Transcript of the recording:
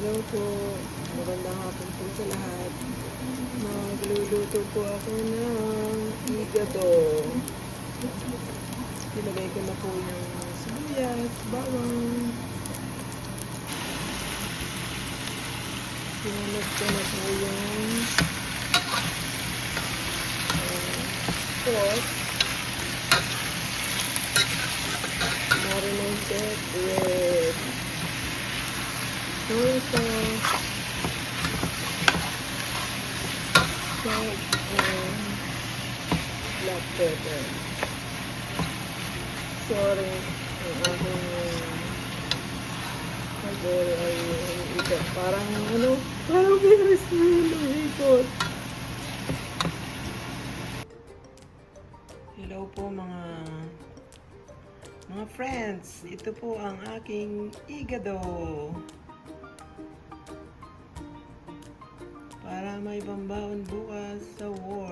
Hello po. Magandang hapon po sa lahat. Magluluto po ako ng igado. Nilagay ko na po yung sibuyas, bawang. Sinunod ko na po yung sauce. Marinated with soy sauce, salt, and black pepper. Sorry, ang aking pagod ay ikot. Parang very smell ng ikot. Hello po mga friends. Ito po ang aking igado. Para may pambaon bukas sa work.